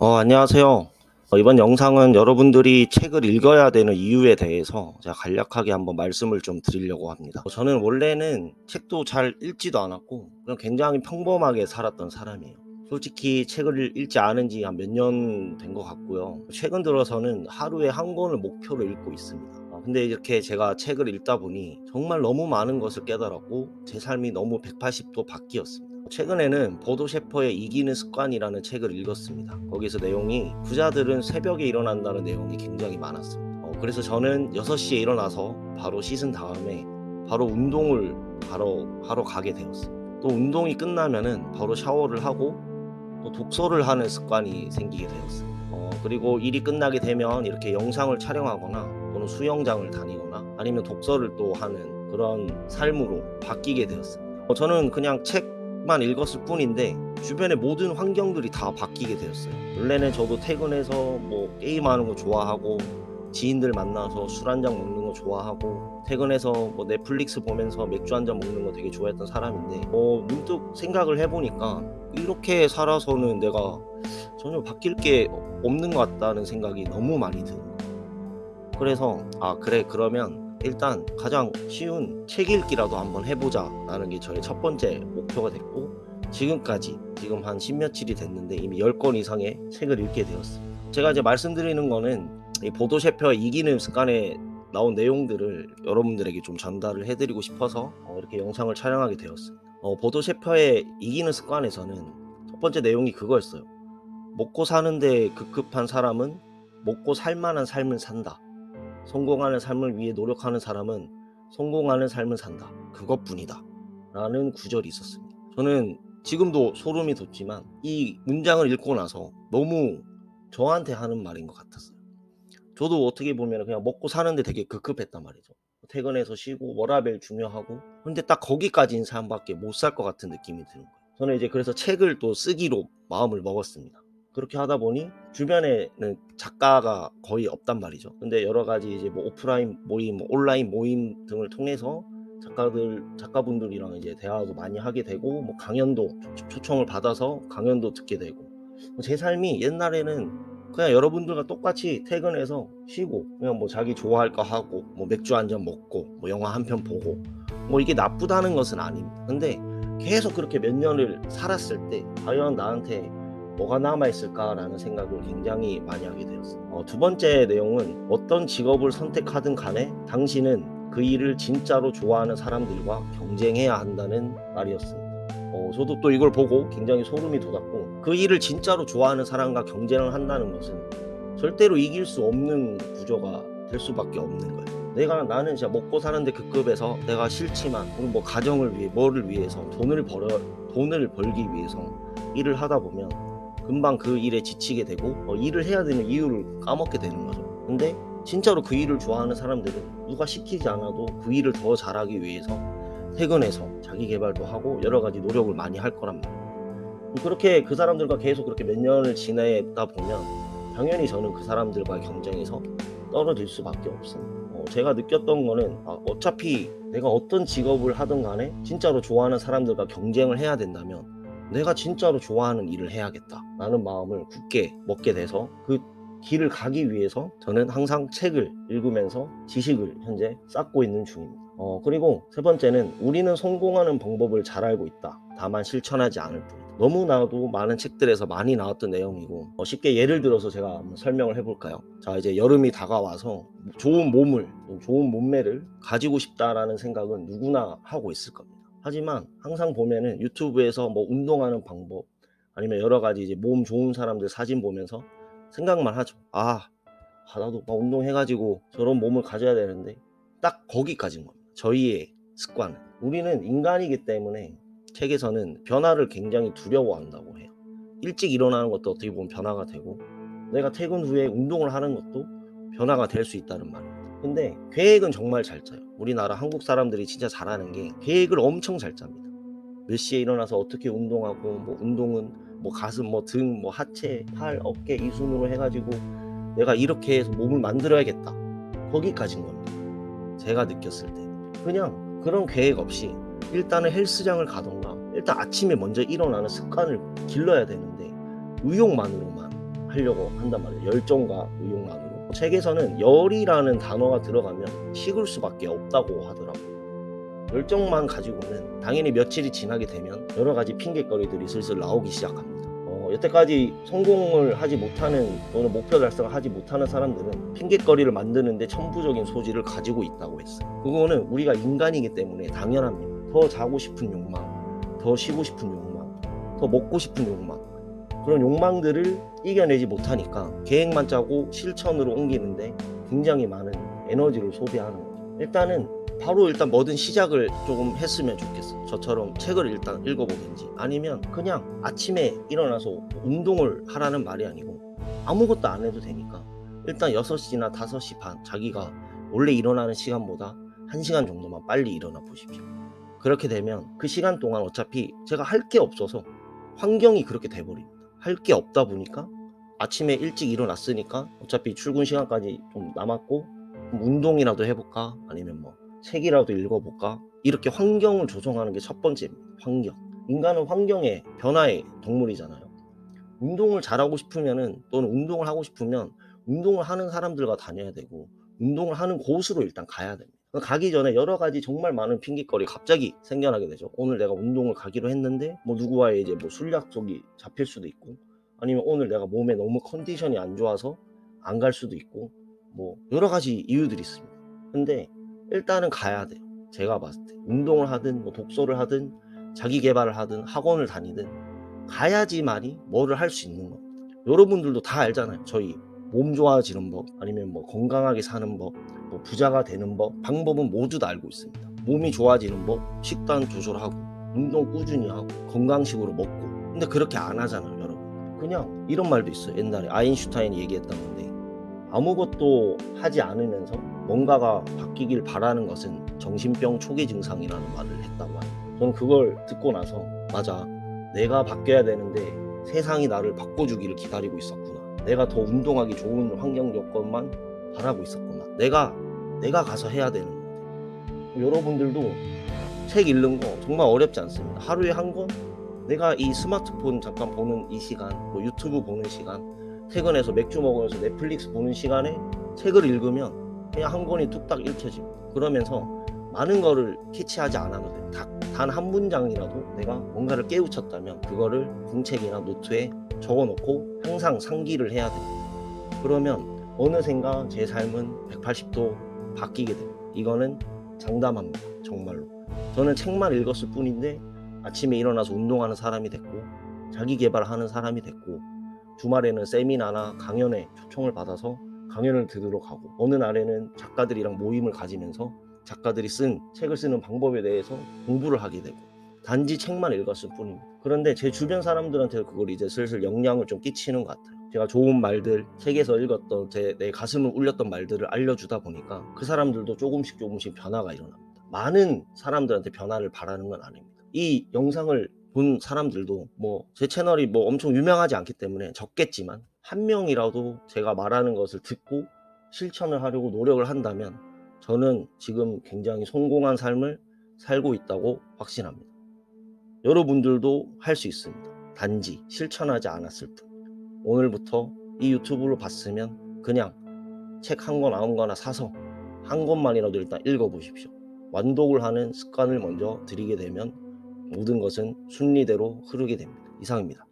안녕하세요. 이번 영상은 여러분들이 책을 읽어야 되는 이유에 대해서 제가 간략하게 한번 말씀을 좀 드리려고 합니다. 저는 원래는 책도 잘 읽지도 않았고 그냥 굉장히 평범하게 살았던 사람이에요. 솔직히 책을 읽지 않은 지 한 몇 년 된 것 같고요. 최근 들어서는 하루에 한 권을 목표로 읽고 있습니다. 근데 이렇게 제가 책을 읽다 보니 정말 너무 많은 것을 깨달았고 제 삶이 너무 180도 바뀌었습니다. 최근에는 보도 셰퍼의 이기는 습관이라는 책을 읽었습니다. 거기서 내용이 부자들은 새벽에 일어난다는 내용이 굉장히 많았습니다. 그래서 저는 6시에 일어나서 바로 씻은 다음에 바로 운동을 바로 하러 가게 되었어요. 또 운동이 끝나면은 바로 샤워를 하고 또 독서를 하는 습관이 생기게 되었어요. 그리고 일이 끝나게 되면 이렇게 영상을 촬영하거나 또는 수영장을 다니거나 아니면 독서를 또 하는 그런 삶으로 바뀌게 되었습니다. 저는 그냥 책만 읽었을 뿐인데 주변의 모든 환경들이 다 바뀌게 되었어요. 원래는 저도 퇴근해서 뭐 게임하는 거 좋아하고 지인들 만나서 술 한잔 먹는 거 좋아하고 퇴근해서 뭐 넷플릭스 보면서 맥주 한잔 먹는 거 되게 좋아했던 사람인데 문득 생각을 해보니까 이렇게 살아서는 내가 전혀 바뀔 게 없는 것 같다는 생각이 너무 많이 드는 거예요. 그래서 그래, 그러면 일단 가장 쉬운 책 읽기라도 한번 해보자 라는 게 저의 첫 번째 목표가 됐고, 지금까지 지금 한 10며칠이 됐는데 이미 10권 이상의 책을 읽게 되었어요. 제가 이제 말씀드리는 거는 이 보도 셰퍼의 이기는 습관에 나온 내용들을 여러분들에게 좀 전달을 해드리고 싶어서 이렇게 영상을 촬영하게 되었습니다. 보도 셰퍼의 이기는 습관에서는 첫 번째 내용이 그거였어요. 먹고 사는데 급급한 사람은 먹고 살만한 삶을 산다. 성공하는 삶을 위해 노력하는 사람은 성공하는 삶을 산다. 그것뿐이다. 라는 구절이 있었습니다. 저는 지금도 소름이 돋지만 이 문장을 읽고 나서 너무 저한테 하는 말인 것 같았어요. 저도 어떻게 보면 그냥 먹고 사는데 되게 급급했단 말이죠. 퇴근해서 쉬고 워라밸 중요하고, 근데 딱 거기까지인 사람밖에 못 살 것 같은 느낌이 드는 거예요. 저는 이제 그래서 책을 또 쓰기로 마음을 먹었습니다. 그렇게 하다 보니 주변에는 작가가 거의 없단 말이죠. 근데 여러 가지 이제 뭐 오프라인 모임, 뭐 온라인 모임 등을 통해서 작가분들이랑 이제 대화도 많이 하게 되고, 뭐 강연도 초청을 받아서 강연도 듣게 되고, 제 삶이 옛날에는 그냥 여러분들과 똑같이 퇴근해서 쉬고 그냥 뭐 자기 좋아할 거 하고 뭐 맥주 한 잔 먹고 뭐 영화 한 편 보고, 뭐 이게 나쁘다는 것은 아닙니다. 근데 계속 그렇게 몇 년을 살았을 때 과연 나한테 뭐가 남아있을까라는 생각을 굉장히 많이 하게 되었어요. 두 번째 내용은 어떤 직업을 선택하든 간에 당신은 그 일을 진짜로 좋아하는 사람들과 경쟁해야 한다는 말이었습니다. 저도 또 이걸 보고 굉장히 소름이 돋았고, 그 일을 진짜로 좋아하는 사람과 경쟁을 한다는 것은 절대로 이길 수 없는 구조가 될 수밖에 없는 거예요. 나는 진짜 먹고 사는데 급급해서 내가 싫지만 뭐 가정을 위해 뭐를 위해서 돈을 벌기 위해서 일을 하다 보면 금방 그 일에 지치게 되고 일을 해야 되는 이유를 까먹게 되는 거죠. 근데 진짜로 그 일을 좋아하는 사람들은 누가 시키지 않아도 그 일을 더 잘하기 위해서 퇴근해서 자기 개발도 하고 여러 가지 노력을 많이 할 거란 말이에요. 그렇게 그 사람들과 계속 그렇게 몇 년을 지내다 보면 당연히 저는 그 사람들과의 경쟁에서 떨어질 수밖에 없습니다. 제가 느꼈던 거는 어차피 내가 어떤 직업을 하든 간에 진짜로 좋아하는 사람들과 경쟁을 해야 된다면 내가 진짜로 좋아하는 일을 해야겠다라는 마음을 굳게 먹게 돼서 그 길을 가기 위해서 저는 항상 책을 읽으면서 지식을 현재 쌓고 있는 중입니다. 그리고 세 번째는 우리는 성공하는 방법을 잘 알고 있다. 다만 실천하지 않을 뿐이다. 너무나도 많은 책들에서 많이 나왔던 내용이고, 쉽게 예를 들어서 제가 한번 설명을 해볼까요? 자, 이제 여름이 다가와서 좋은 몸매를 가지고 싶다라는 생각은 누구나 하고 있을 겁니다. 하지만 항상 보면은 유튜브에서 뭐 운동하는 방법 아니면 여러 가지 이제 몸 좋은 사람들 사진 보면서 생각만 하죠. 나도 막 운동해가지고 저런 몸을 가져야 되는데, 딱 거기까지인 겁니다. 저희의 습관은. 우리는 인간이기 때문에 책에서는 변화를 굉장히 두려워한다고 해요. 일찍 일어나는 것도 어떻게 보면 변화가 되고, 내가 퇴근 후에 운동을 하는 것도 변화가 될 수 있다는 말입니다. 근데 계획은 정말 잘 짜요. 우리나라 한국 사람들이 진짜 잘하는 게 계획을 엄청 잘 짭니다. 몇 시에 일어나서 어떻게 운동하고, 뭐 운동은 뭐 가슴, 뭐 등, 뭐 하체, 팔, 어깨 이 순으로 해가지고 내가 이렇게 해서 몸을 만들어야겠다. 거기까지인 겁니다. 제가 느꼈을 때 그냥 그런 계획 없이 일단은 헬스장을 가던가 일단 아침에 먼저 일어나는 습관을 길러야 되는데 의욕만으로만 하려고 한단 말이에요. 열정과 의욕만으로. 책에서는 열이라는 단어가 들어가면 식을 수밖에 없다고 하더라고요. 열정만 가지고는 당연히 며칠이 지나게 되면 여러 가지 핑계거리들이 슬슬 나오기 시작합니다. 여태까지 성공을 하지 못하는 또는 목표 달성을 하지 못하는 사람들은 핑계거리를 만드는데 천부적인 소질을 가지고 있다고 했어요. 그거는 우리가 인간이기 때문에 당연합니다. 더 자고 싶은 욕망, 더 쉬고 싶은 욕망, 더 먹고 싶은 욕망, 그런 욕망들을 이겨내지 못하니까 계획만 짜고 실천으로 옮기는데 굉장히 많은 에너지를 소비하는 거죠. 일단 뭐든 시작을 조금 했으면 좋겠어. 저처럼 책을 일단 읽어보든지 아니면 그냥 아침에 일어나서 운동을 하라는 말이 아니고 아무것도 안 해도 되니까 일단 6시나 5시 반 자기가 원래 일어나는 시간보다 1시간 정도만 빨리 일어나 보십시오. 그렇게 되면 그 시간 동안 어차피 제가 할 게 없어서 환경이 그렇게 돼버립니다. 할 게 없다 보니까 아침에 일찍 일어났으니까 어차피 출근 시간까지 좀 남았고 운동이라도 해볼까 아니면 뭐 책이라도 읽어볼까 이렇게 환경을 조성하는 게 첫 번째입니다. 환경. 인간은 환경의 변화의 동물이잖아요. 운동을 잘하고 싶으면은 또는 운동을 하고 싶으면 운동을 하는 사람들과 다녀야 되고 운동을 하는 곳으로 일단 가야 됩니다. 가기 전에 여러 가지 정말 많은 핑계거리 갑자기 생겨나게 되죠. 오늘 내가 운동을 가기로 했는데 뭐 누구와의 이제 뭐 술 약속이 잡힐 수도 있고 아니면 오늘 내가 몸에 너무 컨디션이 안 좋아서 안 갈 수도 있고 뭐 여러 가지 이유들이 있습니다. 근데 일단은 가야 돼요. 제가 봤을 때 운동을 하든 뭐 독서를 하든 자기 개발을 하든 학원을 다니든 가야지만이 뭐를 할 수 있는 겁니다. 여러분들도 다 알잖아요. 저희 몸 좋아지는 법 아니면 뭐 건강하게 사는 법, 뭐 부자가 되는 법, 방법은 모두 다 알고 있습니다. 몸이 좋아지는 법, 식단 조절하고 운동 꾸준히 하고 건강식으로 먹고. 근데 그렇게 안 하잖아요, 여러분. 그냥 이런 말도 있어요. 옛날에 아인슈타인이 얘기했던 건데 아무것도 하지 않으면서 뭔가가 바뀌길 바라는 것은 정신병 초기 증상이라는 말을 했다고 해요. 저는 그걸 듣고 나서 맞아, 내가 바뀌어야 되는데 세상이 나를 바꿔주기를 기다리고 있었구나. 내가 더 운동하기 좋은 환경 조건만 바라고 있었구나. 내가 가서 해야 되는 건데. 여러분들도 책 읽는 거 정말 어렵지 않습니다. 하루에 한 권, 내가 이 스마트폰 잠깐 보는 이 시간, 뭐 유튜브 보는 시간, 퇴근해서 맥주 먹으면서 넷플릭스 보는 시간에 책을 읽으면 그냥 한 권이 뚝딱 읽혀집니다. 그러면서 많은 거를 캐치하지 않아도 돼요. 단 한 문장이라도 내가 뭔가를 깨우쳤다면 그거를 공책이나 노트에 적어놓고 항상 상기를 해야 됩니다. 그러면 어느샌가 제 삶은 180도 바뀌게 됩니다. 이거는 장담합니다. 정말로. 저는 책만 읽었을 뿐인데 아침에 일어나서 운동하는 사람이 됐고 자기 개발하는 사람이 됐고 주말에는 세미나나 강연에 초청을 받아서 강연을 들으러 가고 어느 날에는 작가들이랑 모임을 가지면서 작가들이 쓴 책을 쓰는 방법에 대해서 공부를 하게 되고 단지 책만 읽었을 뿐입니다. 그런데 제 주변 사람들한테 그걸 이제 슬슬 영향을 좀 끼치는 것 같아요. 제가 좋은 말들, 책에서 읽었던 내 가슴을 울렸던 말들을 알려주다 보니까 그 사람들도 조금씩 변화가 일어납니다. 많은 사람들한테 변화를 바라는 건 아닙니다. 이 영상을 본 사람들도 뭐 제 채널이 뭐 엄청 유명하지 않기 때문에 적겠지만 한 명이라도 제가 말하는 것을 듣고 실천을 하려고 노력을 한다면 저는 지금 굉장히 성공한 삶을 살고 있다고 확신합니다. 여러분들도 할 수 있습니다. 단지 실천하지 않았을 뿐. 오늘부터 이 유튜브로 봤으면 그냥 책 한 권 아무거나 사서 한 권만이라도 일단 읽어보십시오. 완독을 하는 습관을 먼저 들이게 되면 모든 것은 순리대로 흐르게 됩니다. 이상입니다.